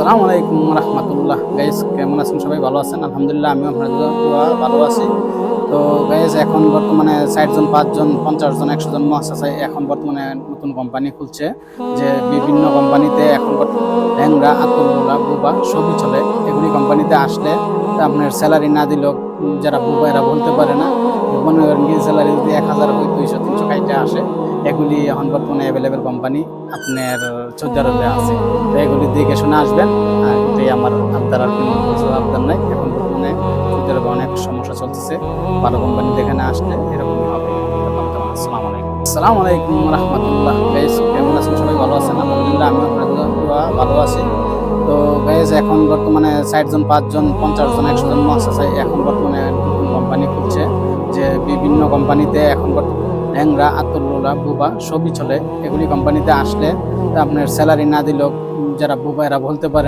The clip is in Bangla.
আসসালামু আলাইকুম রহমতুল্লাহ। গাইজ কেমন আছেন? সবাই ভালো আছেন? আলহামদুলিল্লাহ, আমিও আপনাদের দোয়া ভালো আছি। তো গাইজ এখন বর্তমানে 60 জন, 5 জন, 50 জন, 100 জন মুআসাসায় এখন বর্তমানে নতুন কোম্পানি খুলছে। যে বিভিন্ন কোম্পানিতে এখন ল্যাংড়া, আতরগুলা, বুবা সবই চলে। এগুলি কোম্পানিতে আসলে আপনার স্যালারি না দিলেও যারা বুবা এরা বলতে পারে না। মনে করেন কি স্যালারি যদি 1000 হয়, 200, 300 কাইটে আসে। এগুলি এখন বর্তমানে অ্যাভেলেবেল কোম্পানি আপনার সৌদি আরবে আছে। তো এগুলি দেখে শুনে আসবেন। আর এটাই আমার আবদার, আর কোনো কিছু আবদার নাই। এখন বর্তমানে সৌদি আরবে অনেক সমস্যা চলতেছে, ভালো কোম্পানি দেখে না আসলে এরকমই হবে। আসসালামু আলাইকুম। আসসালামু আলাইকুম রহমতুল্লাহ। গাইজ কেমন আছেন? সবাই ভালো আছেন? আলহামদুলিল্লাহ, আমিও আপনাদের দোয়া ভালো আছি। তো গাইজ এখন বর্তমানে 60 জন, 5 জন, 50 জন, 100 জন মুআসাসায় এখন বর্তমানে নতুন কোম্পানি খুলছে। যে বিভিন্ন কোম্পানিতে এখন ল্যাংড়া, আতরগুলা, বুবা সবই চলে। এগুলি কোম্পানিতে আসলে আপনার স্যালারি না দিলেও যারা বুবা এরা বলতে পারে